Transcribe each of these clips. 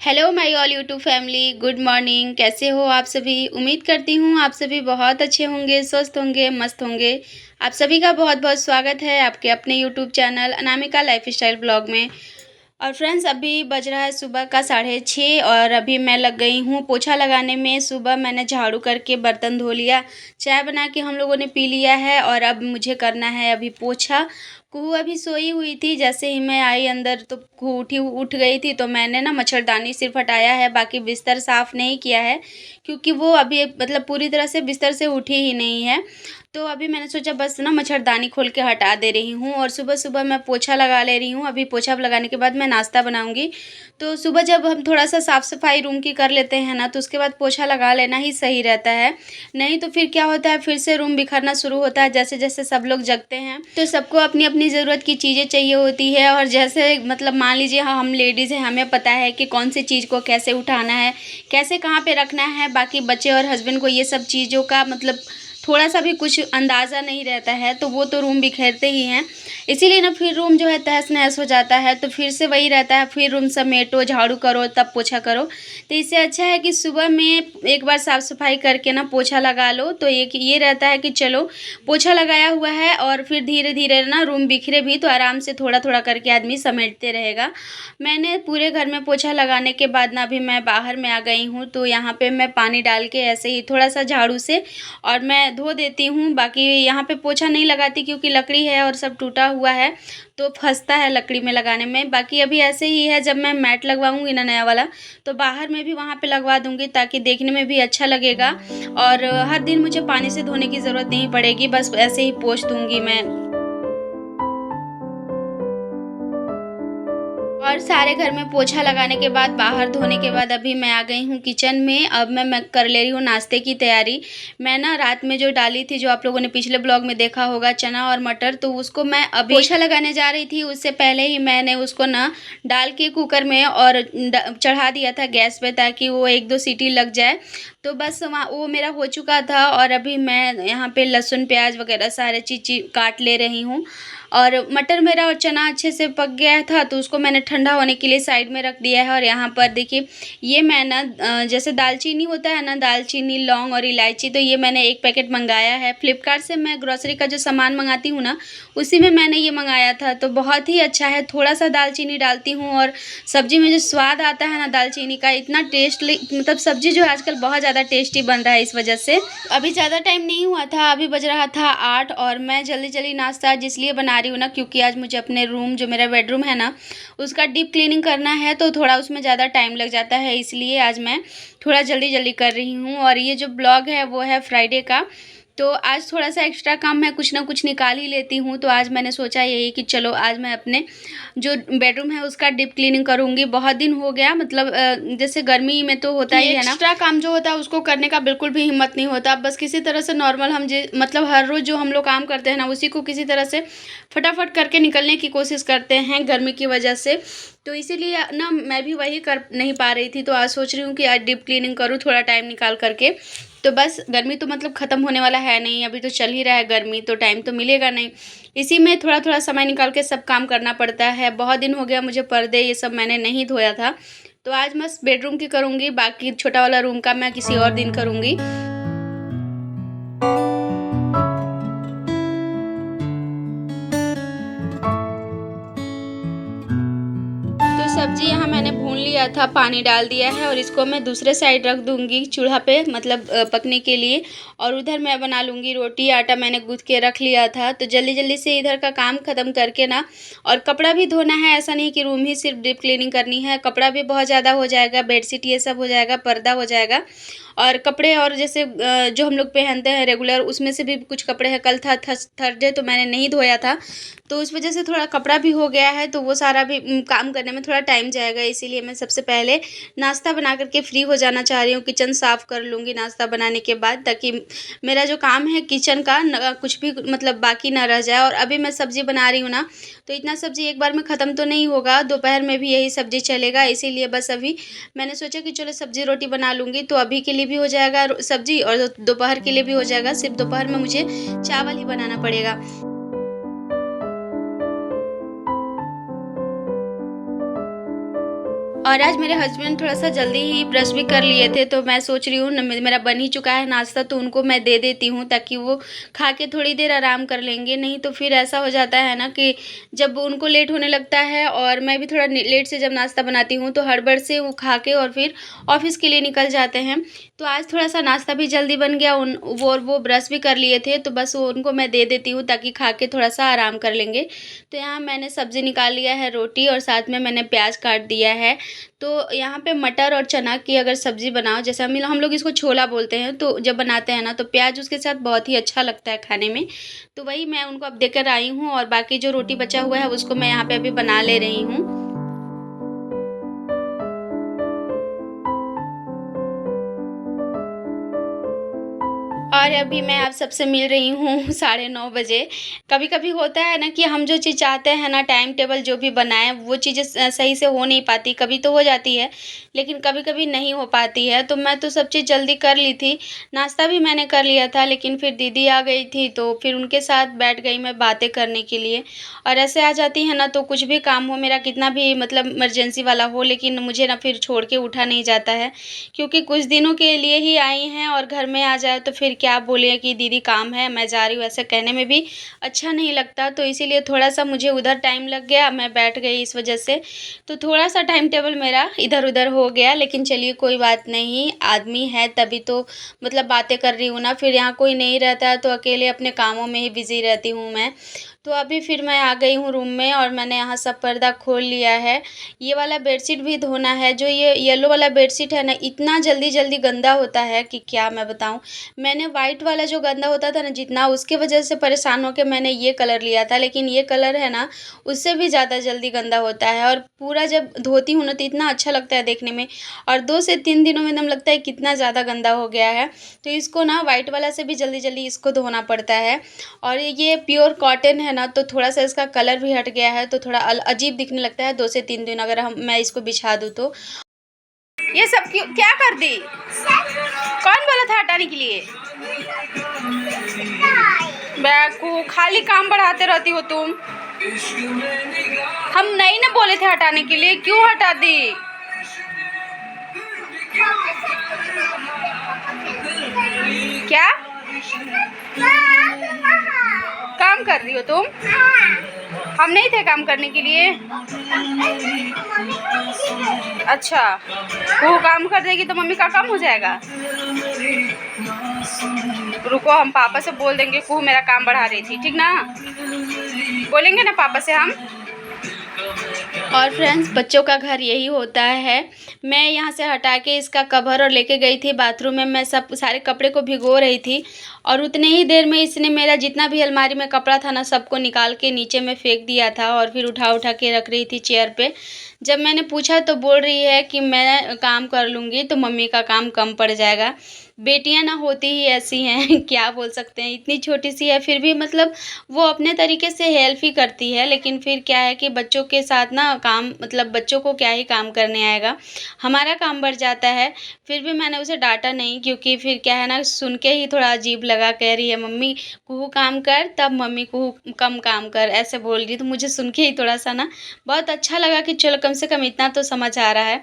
Hello my all YouTube family, good morning. कैसे हो आप सभी? उम्मीद करती हूँ आप सभी बहुत अच्छे होंगे, स्वस्थ होंगे, मस्त होंगे। आप सभी का बहुत बहुत स्वागत है आपके अपने YouTube channel Anamika lifestyle blog में। और फ्रेंड्स, अभी बज रहा है सुबह का 6:30 और अभी मैं लग गई हूँ पोछा लगाने में। सुबह मैंने झाड़ू करके बर्तन धो लिया, चाय बना के हम लोगों ने पी लिया है और अब मुझे करना है अभी पोछा। कुहू अभी सोई हुई थी, जैसे ही मैं आई अंदर तो कुहू उठ गई थी, तो मैंने ना मच्छरदानी सिर्फ हटाया है, बाकी बिस्तर साफ़ नहीं किया है क्योंकि वो अभी मतलब पूरी तरह से बिस्तर से उठी ही नहीं है। तो अभी मैंने सोचा बस ना मच्छरदानी खोल के हटा दे रही हूँ और सुबह सुबह मैं पोछा लगा ले रही हूँ। अभी पोछा लगाने के बाद मैं नाश्ता बनाऊँगी। तो सुबह जब हम थोड़ा सा साफ़ सफाई रूम की कर लेते हैं ना, तो उसके बाद पोछा लगा लेना ही सही रहता है। नहीं तो फिर क्या होता है, फिर से रूम बिखरना शुरू होता है। जैसे जैसे सब लोग जगते हैं तो सबको अपनी अपनी ज़रूरत की चीज़ें चाहिए होती है, और जैसे मतलब मान लीजिए हाँ, हम लेडीज़ हैं, हमें पता है कि कौन सी चीज़ को कैसे उठाना है, कैसे कहाँ पे रखना है। बाकी बच्चे और हस्बैंड को ये सब चीज़ों का मतलब थोड़ा सा भी कुछ अंदाज़ा नहीं रहता है, तो वो तो रूम बिखेरते ही हैं। इसीलिए ना फिर रूम जो है तहस नहस हो जाता है, तो फिर से वही रहता है, फिर रूम समेटो, झाड़ू करो, तब पोछा करो। तो इससे अच्छा है कि सुबह में एक बार साफ़ सफाई करके ना पोछा लगा लो, तो एक ये रहता है कि चलो पोछा लगाया हुआ है और फिर धीरे धीरे ना रूम बिखरे भी तो आराम से थोड़ा थोड़ा करके आदमी समेटते रहेगा। मैंने पूरे घर में पोछा लगाने के बाद ना अभी मैं बाहर में आ गई हूँ, तो यहाँ पे मैं पानी डाल के ऐसे ही थोड़ा सा झाड़ू से और मैं धो देती हूँ। बाकी यहाँ पे पोछा नहीं लगाती क्योंकि लकड़ी है और सब टूटा हुआ है, तो फंसता है लकड़ी में लगाने में। बाकी अभी ऐसे ही है, जब मैं मैट लगवाऊंगी ना नया वाला, तो बाहर में भी वहाँ पे लगवा दूंगी ताकि देखने में भी अच्छा लगेगा। और हर दिन मुझे पानी से धोने की ज़रूरत नहीं पड़ेगी, बस ऐसे ही पोंछ दूंगी मैं। और सारे घर में पोछा लगाने के बाद, बाहर धोने के बाद अभी मैं आ गई हूँ किचन में। अब मैं कर ले रही हूँ नाश्ते की तैयारी। मैं ना रात में जो डाली थी, जो आप लोगों ने पिछले ब्लॉग में देखा होगा, चना और मटर, तो उसको मैं अभी पोछा लगाने जा रही थी उससे पहले ही मैंने उसको ना डाल के कुकर में और चढ़ा दिया था गैस पे, ताकि वो एक दो सीटी लग जाए। तो बस वहाँ वो मेरा हो चुका था और अभी मैं यहाँ पे लहसुन प्याज वगैरह सारे चीज़ काट ले रही हूँ। और मटर मेरा और चना अच्छे से पक गया था, तो उसको मैंने ठंडा होने के लिए साइड में रख दिया है। और यहाँ पर देखिए, ये मैं ना जैसे दालचीनी होता है ना, दालचीनी, लौंग और इलायची, तो ये मैंने एक पैकेट मंगाया है फ्लिपकार्ट से। मैं ग्रोसरी का जो सामान मंगाती हूँ ना, उसी में मैंने ये मंगाया था, तो बहुत ही अच्छा है। थोड़ा सा दालचीनी डालती हूँ और सब्जी में जो स्वाद आता है ना दालचीनी का, इतना टेस्ट, मतलब सब्जी जो है आजकल बहुत ज़्यादा टेस्टी बन रहा है इस वजह से। अभी ज़्यादा टाइम नहीं हुआ था, अभी बज रहा था 8 और मैं जल्दी जल्दी नाश्ता आज इसलिए बना रही हूँ ना, क्योंकि आज मुझे अपने रूम, जो मेरा बेडरूम है ना, उसका डीप क्लीनिंग करना है, तो थोड़ा उसमें ज़्यादा टाइम लग जाता है, इसलिए आज मैं थोड़ा जल्दी जल्दी कर रही हूँ। और ये जो ब्लॉग है वो है फ्राइडे का, तो आज थोड़ा सा एक्स्ट्रा काम मैं कुछ ना कुछ निकाल ही लेती हूँ। तो आज मैंने सोचा यही कि चलो आज मैं अपने जो बेडरूम है उसका डीप क्लीनिंग करूँगी। बहुत दिन हो गया, मतलब जैसे गर्मी में तो होता ही है ना, एक्स्ट्रा काम जो होता है उसको करने का बिल्कुल भी हिम्मत नहीं होता। बस किसी तरह से नॉर्मल हम मतलब हर रोज़ जो हम लोग काम करते हैं ना, उसी को किसी तरह से फटाफट करके निकलने की कोशिश करते हैं गर्मी की वजह से। तो इसीलिए ना मैं भी वही कर नहीं पा रही थी, तो आज सोच रही हूँ कि आज डीप क्लीनिंग करूँ थोड़ा टाइम निकाल करके। तो बस गर्मी तो मतलब ख़त्म होने वाला है नहीं, अभी तो चल ही रहा है गर्मी, तो टाइम तो मिलेगा नहीं। इसी में थोड़ा थोड़ा समय निकाल के सब काम करना पड़ता है। बहुत दिन हो गया मुझे पर्दे ये सब मैंने नहीं धोया था, तो आज मैं बेडरूम की करूँगी, बाकी छोटा वाला रूम का मैं किसी और दिन करूँगी। तो सब्जी यहाँ मैंने भून लिया था, पानी डाल दिया है और इसको मैं दूसरे साइड रख दूँगी चूल्हा पे, मतलब पकने के लिए। और उधर मैं बना लूँगी रोटी। आटा मैंने गूँथ के रख लिया था, तो जल्दी जल्दी से इधर का काम ख़त्म करके ना, और कपड़ा भी धोना है। ऐसा नहीं कि रूम ही सिर्फ डीप क्लीनिंग करनी है, कपड़ा भी बहुत ज़्यादा हो जाएगा, बेडशीट ये सब हो जाएगा, पर्दा हो जाएगा। और कपड़े और जैसे जो हम लोग पहनते हैं रेगुलर, उसमें से भी कुछ कपड़े हैं। कल था थर्सडे, तो मैंने नहीं धोया था, तो उस वजह से थोड़ा कपड़ा भी हो गया है, तो वो सारा भी काम करने में थोड़ा टाइम जाएगा। इसीलिए मैं सबसे पहले नाश्ता बना करके फ्री हो जाना चाह रही हूँ। किचन साफ़ कर लूँगी नाश्ता बनाने के बाद, ताकि मेरा जो काम है किचन का कुछ भी मतलब बाकी ना रह जाए। और अभी मैं सब्ज़ी बना रही हूँ ना, तो इतना सब्ज़ी एक बार में ख़त्म तो नहीं होगा, दोपहर में भी यही सब्ज़ी चलेगा। इसीलिए बस अभी मैंने सोचा कि चलो सब्ज़ी रोटी बना लूँगी, तो अभी के लिए भी हो जाएगा सब्ज़ी और दोपहर के लिए भी हो जाएगा। सिर्फ दोपहर में मुझे चावल ही बनाना पड़ेगा। और आज मेरे हस्बैंड थोड़ा-सा जल्दी ही ब्रश भी कर लिए थे, तो मैं सोच रही हूँ न मेरा बन ही चुका है नाश्ता, तो उनको मैं दे देती हूँ ताकि वो खा के थोड़ी देर आराम कर लेंगे। नहीं तो फिर ऐसा हो जाता है ना कि जब उनको लेट होने लगता है और मैं भी थोड़ा लेट से जब नाश्ता बनाती हूँ, तो हड़बड़ से वो खा के और फिर ऑफ़िस के लिए निकल जाते हैं। तो आज थोड़ा-सा नाश्ता भी जल्दी बन गया, वो ब्रश भी कर लिए थे, तो बस वो उनको मैं दे देती हूँ ताकि खा के थोड़ा-सा आराम कर लेंगे। तो यहाँ मैंने सब्ज़ी निकाल लिया है, रोटी और साथ में मैंने प्याज़ काट दिया है। तो यहाँ पे मटर और चना की अगर सब्ज़ी बनाओ, जैसे हम लोग इसको छोला बोलते हैं, तो जब बनाते हैं ना तो प्याज़ उसके साथ बहुत ही अच्छा लगता है खाने में। तो वही मैं उनको अब देकर आई हूँ और बाकी जो रोटी बचा हुआ है उसको मैं यहाँ पे अभी बना ले रही हूँ। और अभी मैं आप सबसे मिल रही हूँ 9:30 बजे। कभी-कभी होता है ना कि हम जो चीज़ चाहते हैं ना, टाइम टेबल जो भी बनाएँ वो चीज़ें सही से हो नहीं पाती, कभी तो हो जाती है, लेकिन कभी-कभी नहीं हो पाती है। तो मैं तो सब चीज़ जल्दी कर ली थी, नाश्ता भी मैंने कर लिया था, लेकिन फिर दीदी आ गई थी तो फिर उनके साथ बैठ गई मैं बातें करने के लिए। और ऐसे आ जाती है ना तो कुछ भी काम हो मेरा, कितना भी मतलब इमरजेंसी वाला हो, लेकिन मुझे ना फिर छोड़ के उठा नहीं जाता है। क्योंकि कुछ दिनों के लिए ही आई हैं और घर में आ जाए तो फिर क्या बोले कि दीदी काम है, मैं जा रही हूँ, ऐसे कहने में भी अच्छा नहीं लगता। तो इसीलिए थोड़ा-सा मुझे उधर टाइम लग गया, मैं बैठ गई इस वजह से। तो थोड़ा-सा टाइम टेबल मेरा इधर-उधर हो गया, लेकिन चलिए कोई बात नहीं, आदमी है तभी तो मतलब बातें कर रही हूँ ना, फिर यहाँ कोई नहीं रहता है तो अकेले अपने कामों में ही बिज़ी रहती हूँ मैं। तो अभी फिर मैं आ गई हूँ रूम में और मैंने यहाँ सब पर्दा खोल लिया है। ये वाला बेडशीट भी धोना है, जो ये येलो वाला बेडशीट है ना, इतना जल्दी-जल्दी गंदा होता है कि क्या मैं बताऊँ। मैंने व्हाइट वाला जो गंदा होता था ना जितना, उसके वजह से परेशान होके मैंने ये कलर लिया था, लेकिन ये कलर है ना, उससे भी ज़्यादा जल्दी गंदा होता है और पूरा जब धोती हूँ ना तो इतना अच्छा लगता है देखने में, और 2 से 3 दिनों में एकदम लगता है कितना ज़्यादा गंदा हो गया है। तो इसको ना व्हाइट वाला से भी जल्दी-जल्दी इसको धोना पड़ता है। और ये प्योर कॉटन है ना, तो थोड़ा-सा इसका कलर भी हट गया है, तो थोड़ा अजीब दिखने लगता है 2 से 3 दिन अगर मैं इसको बिछा दूँ तो। ये सब क्यों क्या कर दी? कौन बोला था हटाने के लिए? बैकू, खाली काम बढ़ाते रहती हो तुम। हम नहीं ना बोले थे हटाने के लिए, क्यों हटा दी? क्या काम कर रही हो तुम? हम नहीं थे काम करने के लिए। अच्छा, वो काम कर देगी तो मम्मी का काम हो जाएगा। रुको, हम पापा से बोल देंगे कुहू मेरा काम बढ़ा रही थी, ठीक ना? बोलेंगे ना पापा से हम। और फ्रेंड्स, बच्चों का घर यही होता है। मैं यहाँ से हटा के इसका कवर और लेके गई थी बाथरूम में, मैं सब सारे कपड़े को भिगो रही थी और उतने ही देर में इसने मेरा जितना भी अलमारी में कपड़ा था ना, सबको निकाल के नीचे में फेंक दिया था और फिर उठा के रख रही थी चेयर पे। जब मैंने पूछा तो बोल रही है कि मैं काम कर लूँगी तो मम्मी का काम कम पड़ जाएगा। बेटियाँ ना होती ही ऐसी हैं क्या बोल सकते हैं, इतनी छोटी-सी है फिर भी मतलब वो अपने तरीके से हेल्प ही करती है, लेकिन फिर क्या है कि बच्चों के साथ ना काम मतलब बच्चों को क्या ही काम करने आएगा, हमारा काम बढ़ जाता है। फिर भी मैंने उसे डाँटा नहीं, क्योंकि फिर क्या है ना, सुन के ही थोड़ा अजीब लगा, कह रही है मम्मी कुहू काम कर तब मम्मी कुहू कम काम कर, ऐसे बोल रही। तो मुझे सुन के ही थोड़ा-सा ना बहुत अच्छा लगा कि चलो कम से कम इतना तो समझ आ रहा है।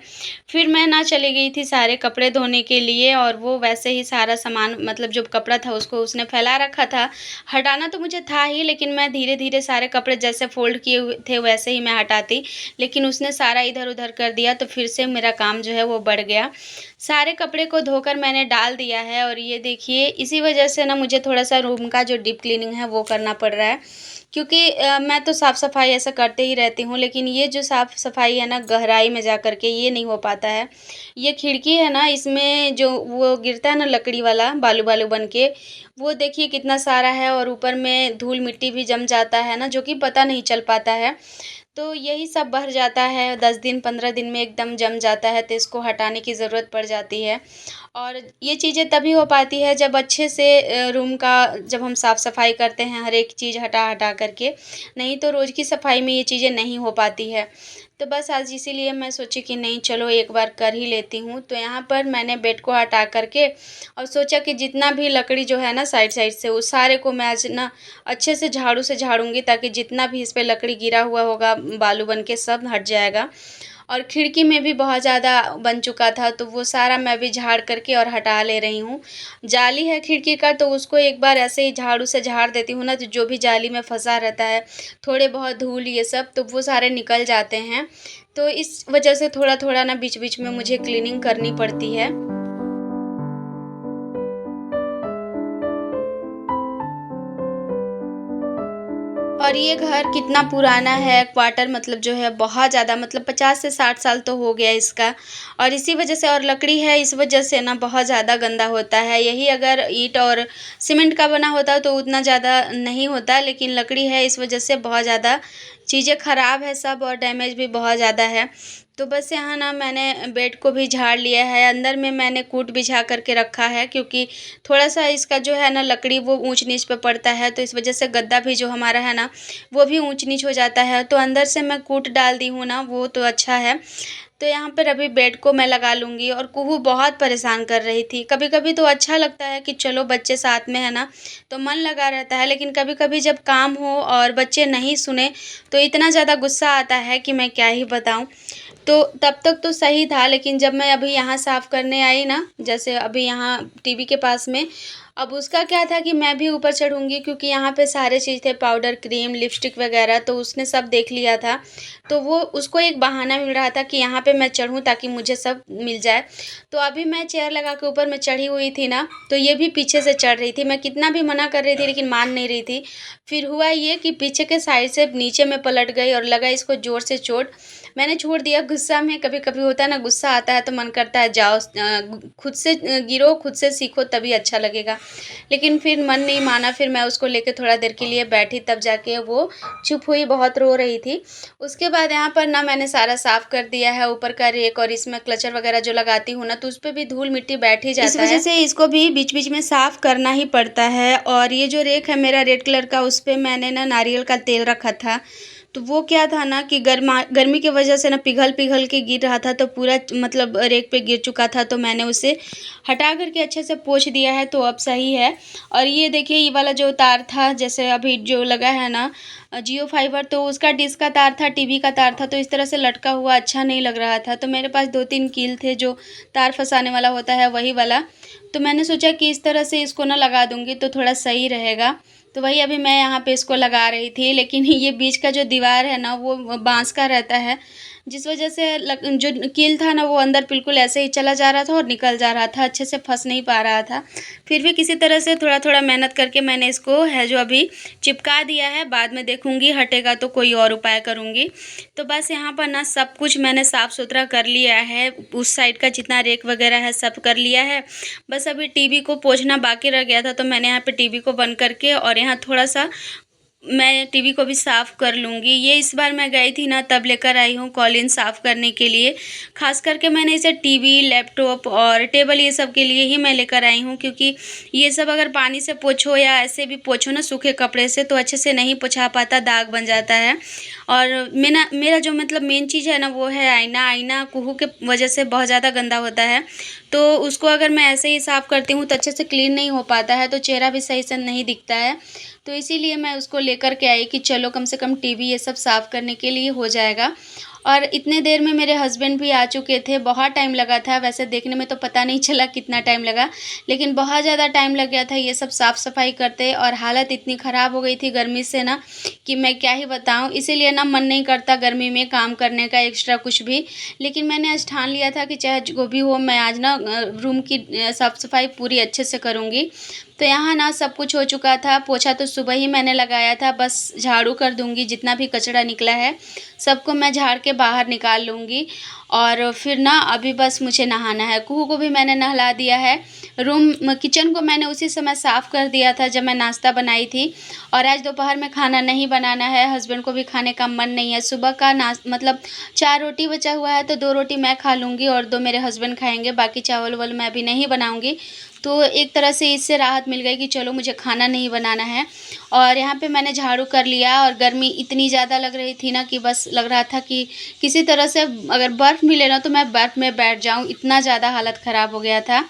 फिर मैं ना चली गई थी सारे कपड़े धोने के लिए और वो वैसे ही सारा सामान मतलब जो कपड़ा था उसको उसने फैला रखा था। हटाना तो मुझे था ही, लेकिन मैं धीरे-धीरे सारे कपड़े जैसे फ़ोल्ड किए हुए थे वैसे ही मैं हटाती, लेकिन उसने सारा इधर-उधर कर दिया तो फिर से मेरा काम जो है वो बढ़ गया। सारे कपड़े को धोकर मैंने डाल दिया है और ये देखिए इसी वजह से ना मुझे थोड़ा-सा रूम का जो डीप क्लीनिंग है वो करना पड़ रहा है। क्योंकि मैं तो साफ़-सफ़ाई ऐसा करते ही रहती हूँ, लेकिन ये जो साफ़-सफ़ाई है ना गहराई में जा कर के, ये नहीं हो पाता है। ये खिड़की है ना, इसमें जो वो गिरता है ना लकड़ी वाला बालू-बालू बन के, वो देखिए कितना सारा है और ऊपर में धूल-मिट्टी भी जम जाता है ना, जो कि पता नहीं चल पाता है। तो यही सब भर जाता है, 10 दिन 15 दिन में एकदम जम जाता है, तो इसको हटाने की ज़रूरत पड़ जाती है। और ये चीज़ें तभी हो पाती है जब अच्छे से रूम का जब हम साफ़-सफ़ाई करते हैं हर एक चीज़ हटा-हटा कर के, नहीं तो रोज़ की सफ़ाई में ये चीज़ें नहीं हो पाती है। तो बस आज इसीलिए मैं सोची कि नहीं चलो एक बार कर ही लेती हूँ। तो यहाँ पर मैंने बेड को हटा कर के और सोचा कि जितना भी लकड़ी जो है ना साइड-साइड से, उस सारे को मैं आज ना अच्छे से झाड़ू से झाड़ूँगी, ताकि जितना भी इस पे लकड़ी गिरा हुआ होगा बालू बन के सब हट जाएगा। और खिड़की में भी बहुत ज़्यादा बन चुका था, तो वो सारा मैं भी झाड़ करके और हटा ले रही हूँ। जाली है खिड़की का, तो उसको एक बार ऐसे ही झाड़ू से झाड़ देती हूँ ना, तो जो भी जाली में फँसा रहता है, थोड़े बहुत धूल ये सब, तो वो सारे निकल जाते हैं। तो इस वजह से थोड़ा-थोड़ा ना बीच-बीच में मुझे क्लीनिंग करनी पड़ती है। और ये घर कितना पुराना है, क्वार्टर मतलब जो है बहुत ज़्यादा, मतलब 50 से 60 साल तो हो गया इसका। और इसी वजह से, और लकड़ी है इस वजह से ना बहुत ज़्यादा गंदा होता है। यही अगर ईंट और सीमेंट का बना होता तो उतना ज़्यादा नहीं होता, लेकिन लकड़ी है इस वजह से बहुत ज़्यादा चीज़ें ख़राब है सब, और डैमेज भी बहुत ज़्यादा है। तो बस यहाँ ना मैंने बेड को भी झाड़ लिया है, अंदर में मैंने कूट बिछा कर के रखा है, क्योंकि थोड़ा-सा इसका जो है ना लकड़ी वो ऊँच-नीच पे पड़ता है, तो इस वजह से गद्दा भी जो हमारा है ना वो भी ऊँच-नीच हो जाता है। तो अंदर से मैं कूट डाल दी हूँ ना, वो तो अच्छा है। तो यहाँ पर अभी बेड को मैं लगा लूँगी। और कुहू बहुत परेशान कर रही थी। कभी-कभी तो अच्छा लगता है कि चलो बच्चे साथ में है ना, तो मन लगा रहता है, लेकिन कभी-कभी जब काम हो और बच्चे नहीं सुने, तो इतना ज़्यादा गुस्सा आता है कि मैं क्या ही बताऊँ। तो तब तक तो सही था, लेकिन जब मैं अभी यहाँ साफ़ करने आई ना, जैसे अभी यहाँ टीवी के पास में, अब उसका क्या था कि मैं भी ऊपर चढ़ूँगी, क्योंकि यहाँ पे सारे चीज़ थे, पाउडर, क्रीम, लिपस्टिक वग़ैरह, तो उसने सब देख लिया था। तो वो उसको एक बहाना मिल रहा था कि यहाँ पे मैं चढ़ूँ ताकि मुझे सब मिल जाए। तो अभी मैं चेयर लगा के ऊपर मैं चढ़ी हुई थी ना, तो ये भी पीछे से चढ़ रही थी। मैं कितना भी मना कर रही थी, लेकिन मान नहीं रही थी। फिर हुआ ये कि पीछे के साइड से नीचे में पलट गई और लगा इसको ज़ोर से चोट। मैंने छोड़ दिया गुस्सा में। कभी-कभी होता है ना, गुस्सा आता है तो मन करता है जाओ, खुद से गिरो, खुद से सीखो तभी अच्छा लगेगा। लेकिन फिर मन नहीं माना, फिर मैं उसको लेके थोड़ा देर के लिए बैठी, तब जाके वो चुप हुई, बहुत रो रही थी। उसके बाद यहाँ पर ना मैंने सारा साफ़ कर दिया है, ऊपर का रेक, और इसमें क्लचर वगैरह जो लगाती हूँ ना, तो उसपे भी धूल-मिट्टी बैठ ही जाता है। इस वजह से इसको भी बीच-बीच में साफ़ करना ही पड़ता है। और ये जो रेक है मेरा रेड कलर का, उसपे मैंने ना नारियल का तेल रखा था। तो वो क्या था ना कि गर्मी की वजह से ना पिघल-पिघल के गिर रहा था, तो पूरा मतलब रेक पे गिर चुका था, तो मैंने उसे हटा कर के अच्छे से पोंछ दिया है, तो अब सही है। और ये देखिए, ये वाला जो तार था, जैसे अभी जो लगा है ना जियो फाइबर, तो उसका डिश का तार था, टीवी का तार था, तो इस तरह से लटका हुआ अच्छा नहीं लग रहा था। तो मेरे पास 2-3 कील थे जो तार फँसाने वाला होता है, वही वाला। तो मैंने सोचा कि इस तरह से इसको ना लगा दूँगी तो थोड़ा सही रहेगा। तो वही अभी मैं यहाँ पे इसको लगा रही थी, लेकिन ये बीच का जो दीवार है ना, वो बाँस का रहता है, जिस वजह से जो कील था ना, वो अंदर बिल्कुल ऐसे ही चला जा रहा था और निकल जा रहा था, अच्छे से फँस नहीं पा रहा था। फिर भी किसी तरह से थोड़ा-थोड़ा मेहनत करके मैंने इसको है जो अभी चिपका दिया है, बाद में देखूँगी हटेगा तो कोई और उपाय करूँगी। तो बस यहाँ पर ना सब कुछ मैंने साफ़-सुथरा कर लिया है, उस साइड का जितना रेक वगैरह है सब कर लिया है। बस अभी टीवी को पोंछना बाकी रह गया था, तो मैंने यहाँ पे टीवी को बंद करके और यहाँ थोड़ा-सा मैं टीवी को भी साफ़ कर लूँगी। ये इस बार मैं गई थी ना, तब लेकर आई हूँ कॉलिन साफ़ करने के लिए। ख़ास करके मैंने इसे टीवी, लैपटॉप और टेबल ये सब के लिए ही मैं लेकर आई हूँ, क्योंकि ये सब अगर पानी से पोंछो या ऐसे भी पोंछो ना सूखे कपड़े से, तो अच्छे से नहीं पोंछा पाता, दाग बन जाता है। और मेरा जो मतलब मेन चीज़ है ना, वो है आईना। आईना कुहू के वजह से बहुत ज़्यादा गंदा होता है, तो उसको अगर मैं ऐसे ही साफ़ करती हूँ तो अच्छे से क्लीन नहीं हो पाता है, तो चेहरा भी सही से नहीं दिखता है। तो इसीलिए मैं उसको लेकर के आई कि चलो कम से कम टीवी ये सब साफ़ करने के लिए हो जाएगा। और इतने देर में मेरे हस्बैंड भी आ चुके थे, बहुत टाइम लगा था। वैसे देखने में तो पता नहीं चला कितना टाइम लगा, लेकिन बहुत ज़्यादा टाइम लग गया था ये सब साफ़-सफ़ाई करते, और हालत इतनी ख़राब हो गई थी गर्मी से ना कि मैं क्या ही बताऊँ। इसीलिए ना मन नहीं करता गर्मी में काम करने का एक्स्ट्रा कुछ भी। लेकिन मैंने आज ठान लिया था कि चाहे जो भी हो, मैं आज ना रूम की साफ़-सफ़ाई पूरी अच्छे से करूँगी। तो यहाँ ना सब कुछ हो चुका था, पोछा तो सुबह ही मैंने लगाया था, बस झाड़ू कर दूँगी, जितना भी कचरा निकला है सबको मैं झाड़ के बाहर निकाल लूँगी। और फिर ना अभी बस मुझे नहाना है। कुहू को भी मैंने नहला दिया है। किचन को मैंने उसी समय साफ़ कर दिया था जब मैं नाश्ता बनाई थी। और आज दोपहर में खाना नहीं बनाना है, हस्बैंड को भी खाने का मन नहीं है। सुबह का मतलब 4 रोटी बचा हुआ है, तो 2 रोटी मैं खा लूँगी और 2 मेरे हस्बैंड खाएँगे, बाकी चावल-वावल मैं अभी नहीं बनाऊँगी। तो एक तरह से इससे राहत मिल गई कि चलो मुझे खाना नहीं बनाना है। और यहाँ पे मैंने झाड़ू कर लिया, और गर्मी इतनी ज़्यादा लग रही थी ना कि बस लग रहा था कि किसी तरह से अगर बर्फ़ मिले ना तो मैं बर्फ़ में बैठ जाऊँ, इतना ज़्यादा हालत ख़राब हो गया था।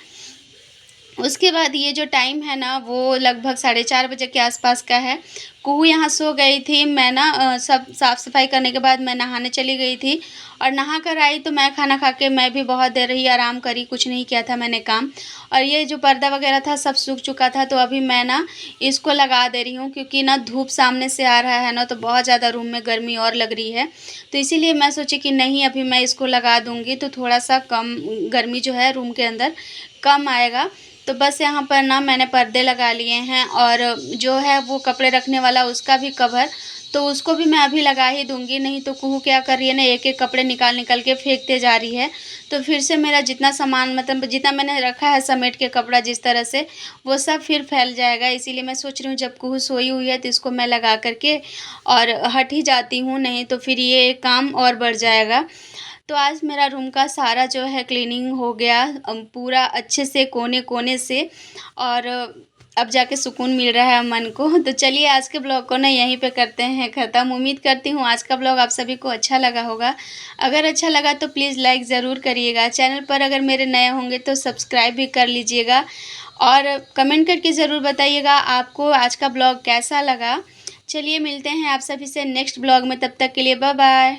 उसके बाद ये जो टाइम है ना, वो लगभग 4:30 बजे के आसपास का है। कुहू यहाँ सो गई थी। मैं ना सब साफ़-सफ़ाई करने के बाद मैं नहाने चली गई थी और नहा कर आई तो मैं खाना खा के मैं भी बहुत देर ही आराम करी, कुछ नहीं किया था मैंने काम। और ये जो पर्दा वग़ैरह था सब सूख चुका था, तो अभी मैं ना इसको लगा दे रही हूँ क्योंकि ना धूप सामने से आ रहा है ना, तो बहुत ज़्यादा रूम में गर्मी और लग रही है। तो इसीलिए मैं सोची कि नहीं, अभी मैं इसको लगा दूँगी तो थोड़ा-सा कम गर्मी जो है रूम के अंदर कम आएगा। तो बस यहाँ पर ना मैंने पर्दे लगा लिए हैं और जो है वो कपड़े रखने वाला उसका भी कवर, तो उसको भी मैं अभी लगा ही दूँगी। नहीं तो कुहू क्या कर रही है ना, एक-एक कपड़े निकाल-निकाल के फेंकते जा रही है। तो फिर से मेरा जितना सामान, मतलब जितना मैंने रखा है समेट के कपड़ा जिस तरह से, वो सब फिर फैल जाएगा। इसीलिए मैं सोच रही हूँ जब कुहू सोई हुई है तो इसको मैं लगा कर के और हट ही जाती हूँ, नहीं तो फिर ये काम और बढ़ जाएगा। तो आज मेरा रूम का सारा जो है क्लीनिंग हो गया, पूरा अच्छे से कोने-कोने से, और अब जाके सुकून मिल रहा है मन को। तो चलिए आज के ब्लॉग को ना यहीं पे करते हैं ख़त्म। उम्मीद करती हूँ आज का ब्लॉग आप सभी को अच्छा लगा होगा। अगर अच्छा लगा तो प्लीज़ लाइक ज़रूर करिएगा। चैनल पर अगर मेरे नए होंगे तो सब्सक्राइब भी कर लीजिएगा और कमेंट करके ज़रूर बताइएगा आपको आज का ब्लॉग कैसा लगा। चलिए मिलते हैं आप सभी से नेक्स्ट ब्लॉग में, तब तक के लिए बाय बाय।